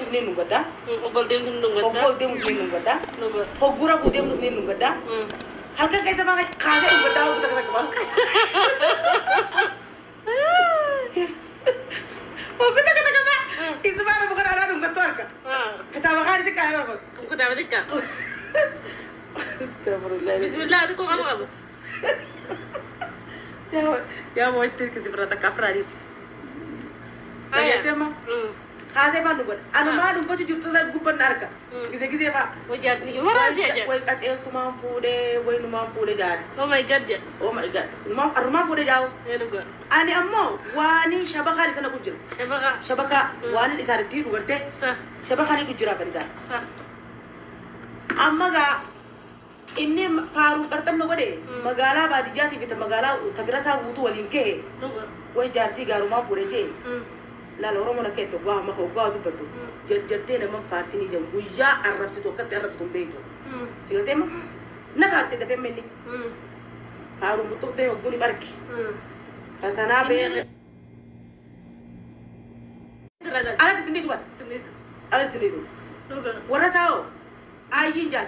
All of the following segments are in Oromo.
musni nungada. Obol dem nungada. Obol dem musni nungada. Nungada. Hogura ku dem musni nungada. Halka kaisa ba khase nungada ho tak tak ba. Hogu tak tak ba. Ismara bukan ada nungada ka. Kita bakal di kaya ba. Kamu kata apa dik? Astagfirullah. Bismillah ada kok kamu. Ya mau itu ke seberapa kafradis. Ayah. Biasa mah. Khase ba nungada. Anu ma nungko cu juttu da gubernar ka. Gise ba. Wajah ni gimana aja. Woi kat el tu mampu de, woi nu mampu de jan. Oh my god ya. Oh my god. Rumah mampu de jauh. Ya nunggu. Ani ammo wani shabaka di sana kujur. Shabaka wani di sana tiru garte. Sah. Shabaka ni kujur apa di sana. Sah. Amma ga inni faru kartam no gode. Magala ba di jati bita magala tafira sa gutu walin ke. Nunggu. Woi jarti ga rumah pure je. La loro mo na keto gwa ma ko gwa du batu. Jarte na man farsi ni jam guya arab si to kat arab tum de to. Sigate ma. Na farsi da femeni. Faru mutuk de guni barki. Kasana be ala tindi tuan ala tindi tu wara sao ayi jan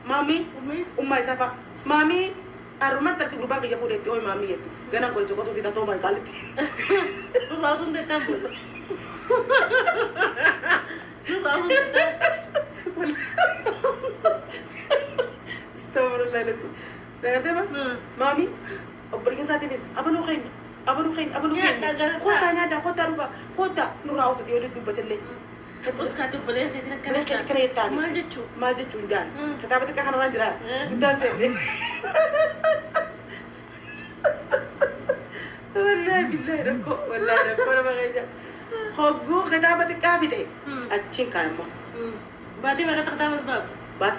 mami umma isafa mami aruma tarti grupa ke jafu de toy mami yetu gana ko joko to fita to man kaliti lu langsung de tambul lu langsung de astagfirullah lazim ngerti ba mami obrigin sa tinis abanu khain kota nyada kota ruba kota nura usati yodi dubatelle terus kata boleh jadi kereta malja cunjan kata betul kan orang jera kita sih wallahi rako orang aja hogu kata betul kafi deh acing kamu berarti mereka ketawa sebab berarti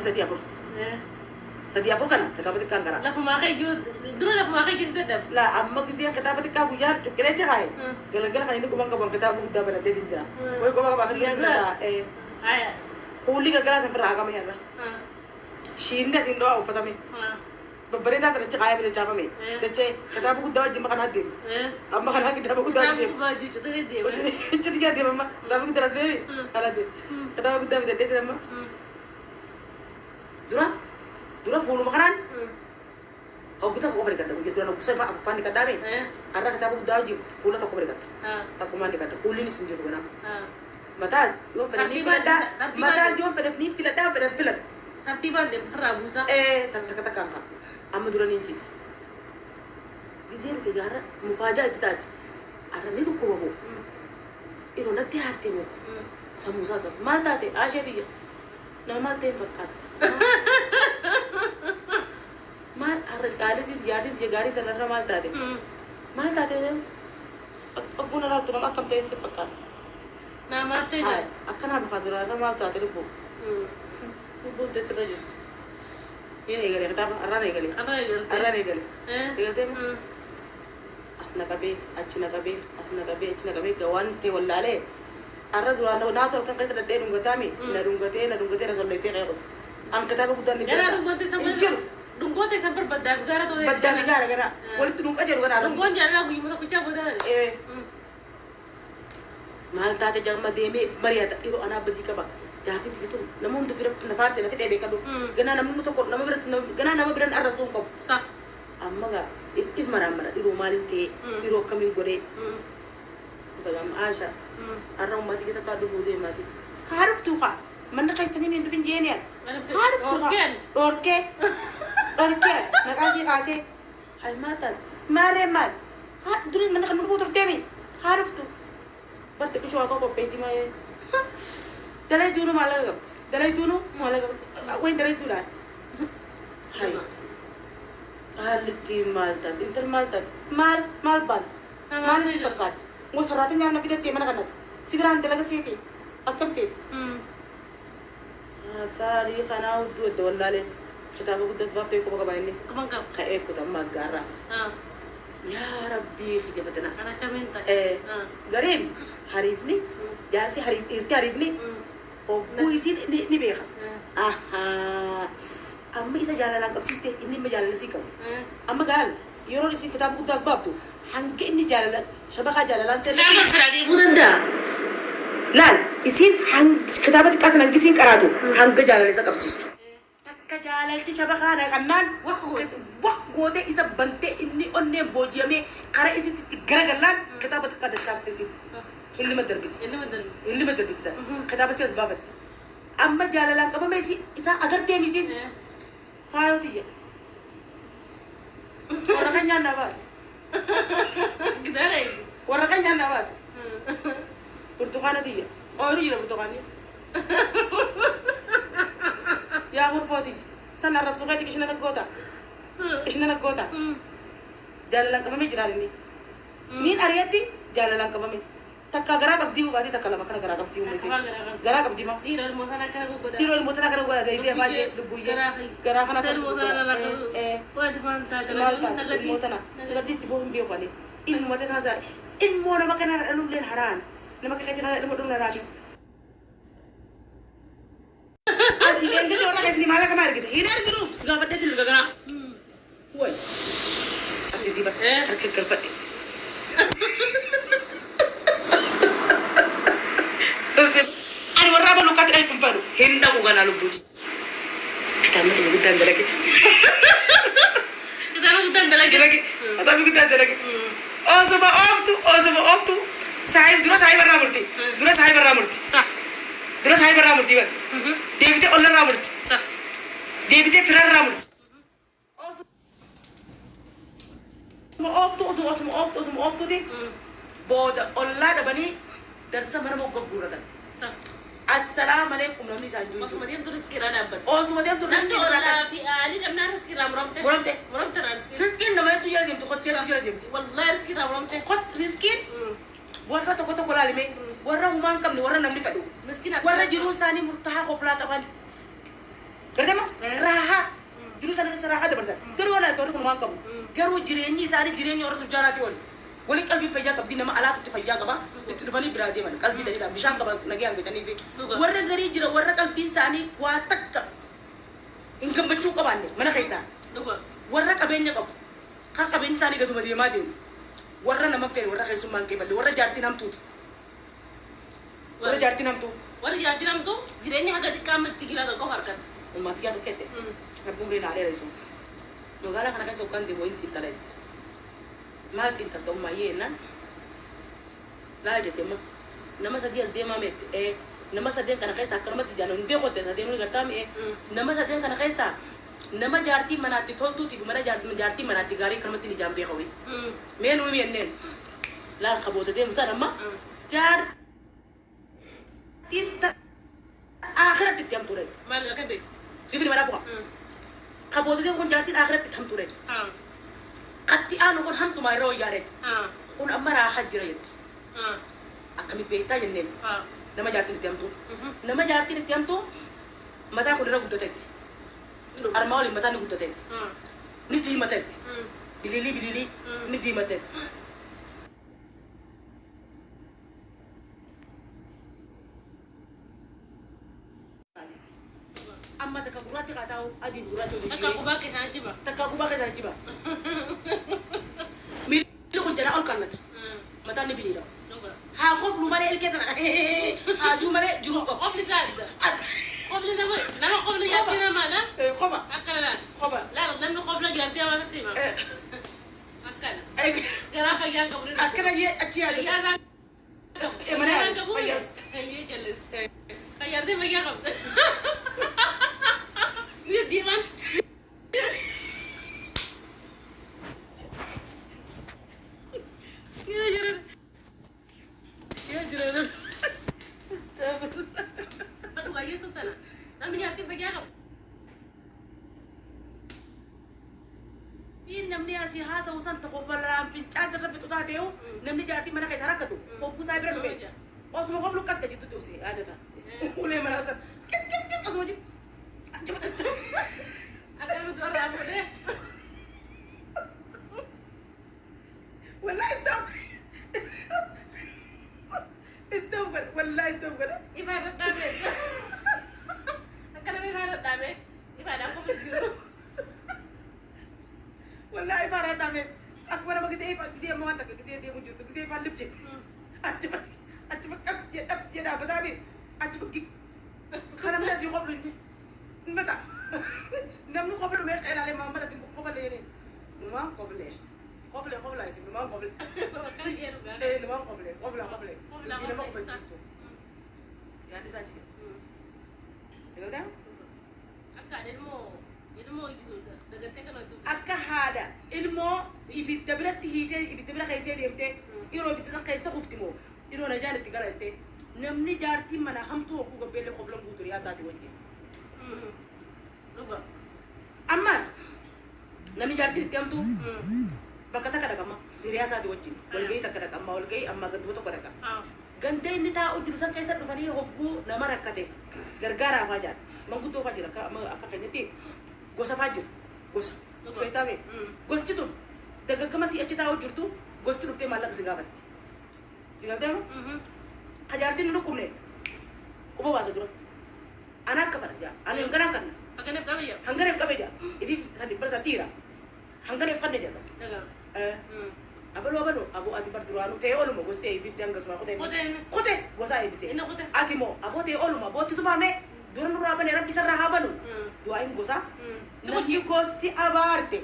sedia pun kan kata betul kan kara lah pemakai juga dulu lah pemakai gitu dah lah amma kisian kata betul kamu ya kira cahai gala-gala kan itu kubang kita buka pada dia tinja woi kubang kita ayah holy gala sampai agama ya shinda sindo au patami beberapa sana cahaya beda capa me dece kata buku jima kan hadim amma kan kita buku dawa jim baju cuti dia cuti dia mama tapi kita rasmi ala dia kata buku dawa dia mama dura puluh makanan oh kita kok beri kata begitu anak saya apa pani kata me arah kata buku dawa jim puluh tak beri kata tak kumandi kata kulin sinjur guna matas yo pada ni filada matas yo pada ni filada pada filat tertiban deh ferabusa tak kata kakak amma dura ninjis gizir figara mufaja itu tadi arah ni dukku babu iro nanti hati mo samusa kat mata te asyari nama te pakat mal arah kali di jari sana mata te aku nara tu nama akam te sepakat nama te akan apa kadura nama mata te lupu lupu te serajut ini gale kata arah ni gale igal tem asna kabe achina kabe gawan te wallale arah dura na to kan kaisa de dungata mi na dungate na so lese kayo am kata ko dan ni dunggote sampai badda gara to gara wali tu dungka jaru gara dunggon jara gu mo ko cha boda mal ta te jang mademe mariata iro ana badika ba jati itu namun tu birak na farse na kete be kadu gana namun to ko nama biran arra sun ko sa amma ga if mara iro malinte iro kamin gore bagam asha arra mati kita ka du bude mati haruf tu ka man kai sanin indu fin jenian haruf tu ka orke nakasi hay matan mare mat ha durin man kan mutur temi haruf tu batte ko shwa ko pesi mai dalai tunu malaga wai dalai tulan hai kaliti malta inter malta mal ban mal sitakat ngo saratin yang nakita tema na kanat sigaran talaga siti akam tit sari khana udu dolale kita ko das bafte ko ba ini kumangkap khae ko tamas garas ya rabbi khijabatana ana kamenta garim harifni jasi harifni oh isi ni beha amma isa jalan langkap siste ini menjalan sikam amma gal yoro isi kitab kudas bab tu hanke ini jalan sabaka jalan selamat sekali budanda lan isin kitaaba xiqqaa sana isin qaratu hanga jaalalisa qabsiistu. Takka jaalalti shabakaana kannaan waq gootee isa bantee inni onnee booji'amee karaa isitti garagallaan kitaaba xiqqaa dachaafte isin illima darbiti. Illima darbiti kitaaba si as baafatti. Amma jaalalaan qabame isa agartee isin faayoti jedha. Warra kan nyaanna baasa. Warra kan nyaanna baasa. Burtukaana tiyya. Ooyiruu jira burtukaanii. Yaa hurfooti. Sana arrabsuuqeeti ishina naggoota. Ishina naggoota. Jaalalaan qabame jiraan inni. Niin ari'atti jaalalaan qabame. Takka garaa qabdii hubaati takka lama kana garaa qabdii humna garaa qabdii maa. Dhiironni mootan akkana godha ta'ee baay'ee lubbuyye. Garaa kana kan mootana. Gaddi si boo hin beekane. Inni mata taasisaa. Immoo nama kana dhalulleen haraan. Nama kakati na ilmu dum na rabi. Ati engete ora kasi mala kamar gitu. Hinar group siga fadde til gagana. Woi. Ati diba. Harke kalpati. Ani warra ba lukat ay tumparu. Hinda ko gana lubuji. Kita mo gudan dalagi. Kita mo gudan dalagi. Ata mo gudan dalagi. Ozoba optu. Sahib dura sahib ramurti. Dura sahib ramurti. Sah. Dura sahib ramurti ban. Devite olla ramurti. Sah. Devite firar ramurti. Osmo optu de. Boda olla da bani darsa mana mo gogura dan. Sah. Assalamu alaikum namni sanju. Osmo dem turis kira dabat. Osmo dem turis kira dabat. Fi ali damna riski ramramte. Muramte riski. Riski nama tu jadi dem tu kot jadi dem. Wallahi riski ramramte. Kot riski. Warra toko lalime warra human kam ni warra namni fadu warra jiru sani murtaha ko plata ban gardema raha jiru sani saraha da barza garu wala garu ko man kam garu jirenyi sani jirenyi warra tujarati wali qalbi fayya kabdi nama alatu tafayya gaba itufani birade man qalbi da bishan gaba nagi an betani be warra gari jira warra qalbi sani wa takka ingam bachu ko bande mana kaisa warra kabenya ko ka kabenya sani gadu madi madi warra nama pe warra kaisu man ke balle warra jarti namtu jirenya haga dikam tigila ko harkat ummat ya to kete nabum re nare reso dogala kana kaso kan de mo inti talet mal tinta to ma yena la je tema nama sadias de mamet nama sadien kana kaisa karmat jano nde ko te sadien ni gatam nama sadien kana kaisa nama jarti manati toltu ti mana jarti manati gari karmati ni jambe hawi menu mi enen la khabota de musa nama jar tinta akhirat tiam turai mal kabe sifini mara buka khabota de kon jarti akhirat tiam turai qatti anu kon hamtu mai ro yaret kon amara hajira yet akami beta yenen nama jarti tiam tu mata ko dira gudate armauli mata ni gudate niti mate bilili niti mate amma takaburati katau adi burati odi takabubake sana jiba mi ko jara al kanat mata ni bilila ha khof lu mare el ketan ha ju mare juro ko khof li sad khof li nama khof li yatina mala khoba akala khoba la nam khof la janti ma tatima akala gara fa yang kabur akala ye achia ya za e mane kabur ye jealous kayar de ma ya kabur ये दीवान ये जरा استغفر بدو ये तो तना ना मैं जाती मैं क्या करूं ये नमने ऐसी हाथ उसन तो खबर ला फिर चार जरा पे तो ता देओ नमने जाती मैंने कैसा रखा तू वो पूछा है ब्रेक में और उसमें खबर लुक करते जितने उसे आ जाता उले मरा सब किस उसमें أكلم تورا أبدا والله استوب والله استوب كده إفادة دامي أكلم إفادة دامي إفادة قبل الجنوب والله إفادة دامي أكبر ما كده كده ما أنت كده موجود كده فالب جد أجمع كاس جد أبدا بدامي قبل متى نمني قبل ما يقعد عليه ما متى قبل يعني ما قبل يا سيدي ما قبل إيه ما قبل يجينا ما قبل شفتوا يعني ساجي يقول ده أكا هذا المو يبتبرت هيته يبتبرت خيسة ديمته يرو يبتزن خيسة خفتمو يرو نجار تقالته نمني جارتي منا هم تو أكو قبله قبلهم بوتري يا ساتي وجه أما نمني جارتي تيمتو بكتا كذا كم ديريا ساتي وجه والجاي تكذا كم والجاي أما قد بوتو كذا كم ganday ni ta uji bisan kaisa dufani hobbu na marakate gargara fajar mangkuto fajar ka akka kanyati gosa fajar gosa betawe gosti tu daga kama si acita ujurtu gosti dufte malak singabat singate kajarti nu kumne ko basa duro anak ka faraja anem kana kan hangare kabeja idi sadi bersatira hangare kan deja daga abalo abu ati barduranu te olu mo goste ay bifte angas ma kote gosa ay bise ati mo abo te olu ma botu fame durun rabane rabbi sarra habanu do ay gosa nabi gosti abarte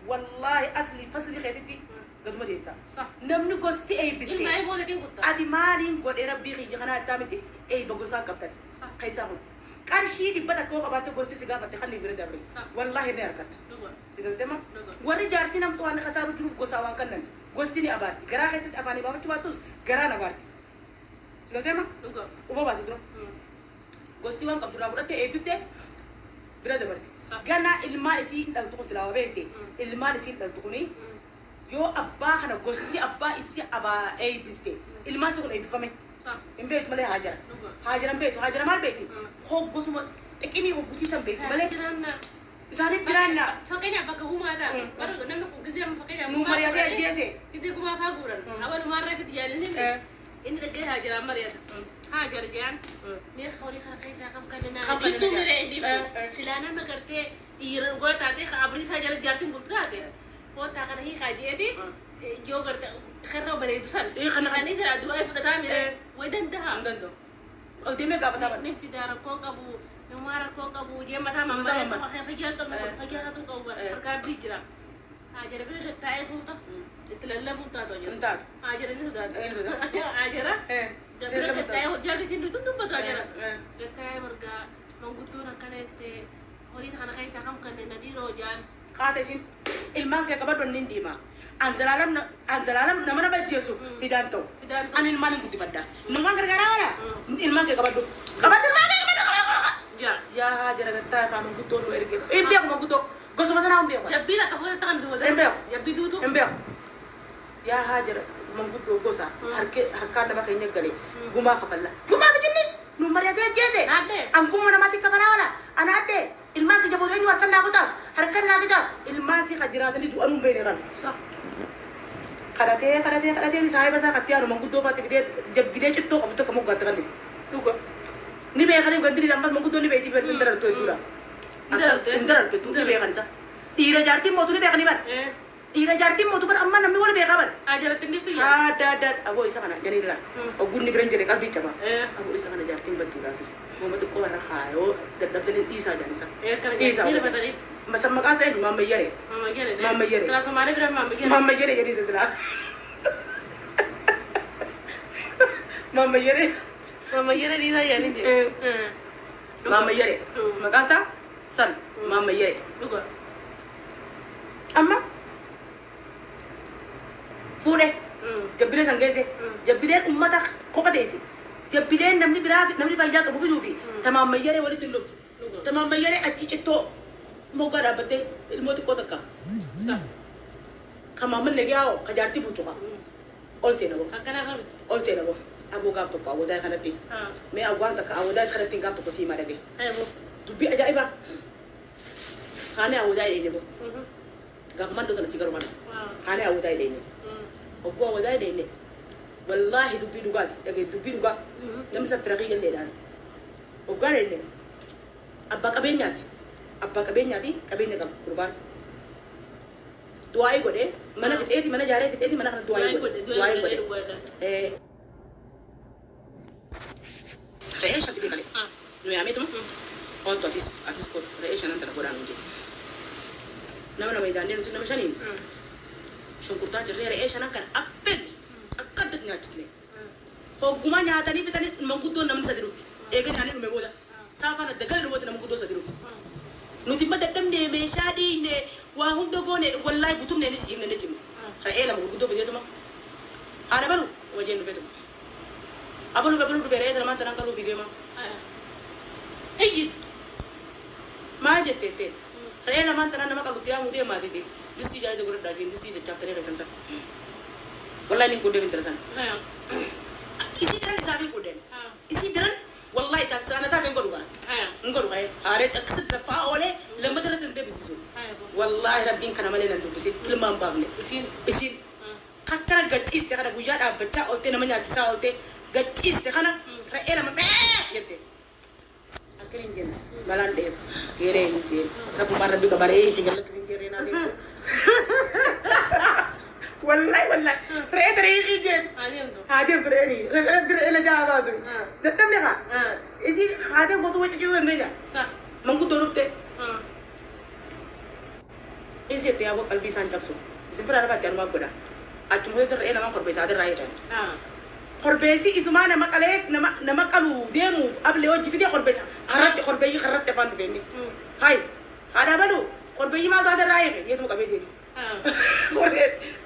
wallahi asli fasli khaititi gad ma dita namni gosti ay bise ati mari ngode rabbi khiji khana tamiti ay bagosa kaptat kaysa ho karshi di bata ko abato gosti siga fatte khani bire dabre wallahi ne arkat sigal tema wari jarti nam to an khasaru juru gosa wan kanan Gostini abarti, gara kaitet afani baba cuma tuh gara nabarti. Sudah tema? Uba basi tuh. Gosti wan kaptura berarti ebite berada berarti. Gana ilma isi dal tuh selawa bete, ilma isi dal tuh nih. Yo abba kana gosti abba isi aba ebiste. Ilma sih kalau ebifame. Embet malah hajar mal bete. Hok gosuma tekini hok gusi sampai malah. Zarif jirana. Fakanya apa ke rumah ada? Baru namanya kugizam fakanya. Numar ya dia jese. Itu rumah faguran. Awal rumah Rafi jalan ini lagi hajar Maria. Hajar jalan. Ni khawri khaisa kam kana. Itu mere ini. Silana magarte iran gol tadi abri saja jartin bulta ade. Ho ta kana hi khaji ade. Jo garta kharra bale tusan. Kan isra dua ifta mere. Wedan daha. Dando. Ultime ka bata. Ni fidara ko kabu Numara ko kabu dia mata mama dia ko fajar tu kau perkara bijra ajar bila tayo sulta itlalla bunta to ya ajar ini sudah ajar gabra tayo jadi sini tu tuh betul ajar tayo merga menggutu nakanete hori takana kaisa kam kan nadi rojan kata sin ilman ke kabar don nindima anzalalam namana ba jesu fidanto an ilman gutti badda namang gara-gara wala ilman ke kabar don ya hajar gata kamu guto lo erge embe ko guto goso mata na embe ko jabila ka fota kan do embe jabbi dutu embe ya hajar man guto gosa harka da bakay nyegale guma ka falla guma ka jinni no mariya te jese an guma na mati ka fara wala ana ate ilma ki jabo ni warkan na ko ta harkan na kita ilma si khajira tani du anum be ne kan karate ni sahiba sa katya man guto pati jabbi de chitto ko to kamu gatta kan ni ko ni be khani gandri jambat mangu to ni be ti person darar to dura darar to tu ni be khani sa ira jarti mo tu ni be khani bar ira jarti mo tu bar amma namni wala be khabar ajar tindi tu ya da abo isa kana jani la o gunni brenjere kalbi chama abo isa kana jarti batura ti mo matu ko ra khayo da tani isa jani sa isa ni le patari masam makata ni mama yare sala samare bra mama yare jadi sedra mama yare Mama yere di saya ni je. Mama yere. Makasa san mama yere. Lugo. Amma fune. Jabile sangese. Jabile ummata kokadesi. Jabile namni fayya ka bubi dubi. Tamam yere wali tullo. Tamam yere achichetto mogara bate ilmoti kotaka. Sa. Kama man legao kajarti butuka. Ol senabo. Akana kan. Ol senabo. Abu gaf to awu dai khanati me agwan ta awu dai khanati gaf to ko sima dage ayo dubi aja iba khane awu dai ne bo gaf man do tan sigaro man khane awu dai ne o ko awu dai ne wallahi dubi dugat dage dubi duga nam sa firaqi yelle dan o gare ne abba kabenyati kabenya kam kurban duai gode mana fiteti mana jare fiteti mana duai gode ايش بدي قال نو يا ميتم Otto atis ko reisha nan tara godan nje nama idan ne nama shani shunkurta jirre reisha nan kan affel akad nya tisne ho guma nya tani bitani mangudo nam sadiru ege jani me boda safa na dagal ro boda mangudo sadiru nuti madda dam ne me shadi ne wa hundo gone wallahi butum ne ni sinne ne jimu reela mangudo be jetuma ana baru waje no betum abulu babulu be reela man tan kan video ma ejit ma jetete reela man tan na maka gutiya mu de ma de disi jaje gura da disi de chapter ne sansa wallahi ni ko de interesan isi dan sabi ko den isi dan wallahi ta sana ta den goruga ngor way are ta ksit da fa ole le madara tan de bisisu wallahi rabbin kana male nan do bisi kilman babne isi kakara gatis te kana bujada bacca olte na manya sa olte gatis te kana reela ma be yette akirin gen galande kere nje rabu marabbi ka bare yi gal kirin kere na de wallahi reedre yi gen hadem to reeni reedre ela jaaga ju dadam ne ka isi hadem botu wachi ju ne ja sa mangu to rufte isi te abo kalbi san tapsu isi fara ba tan ba goda atu mo to reena ma korbe sa de raayta korbesi isumana makale na makalu demu able wajhi fidi korbesa harat korbeyi harat fandu benni hay hada balu korbeyi ma da raye yetu kabe devis korbe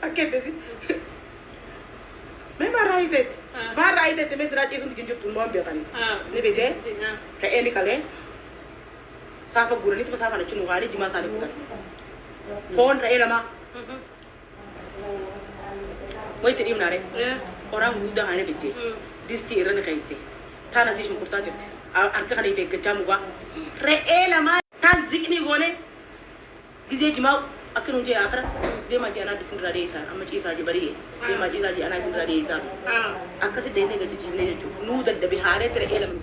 akete me ma raite me sira chesun tikin jottu mo ambe kani ne bede re eni kale safa gurani to safa na chinu gari jima sa ne kutan phone re lama moy tidim nare orang muda hane bete disti ran kaise tana si shunkurta jirti arka khane fe gajamu ga reela ma tan zikni gone gize jima akinu je akra de ma jana disin rade isa amma ci isa ji bari de ma ji isa ji ana sin rade isa akasi de ne gaji ne ju nu da bi hare tre ela mun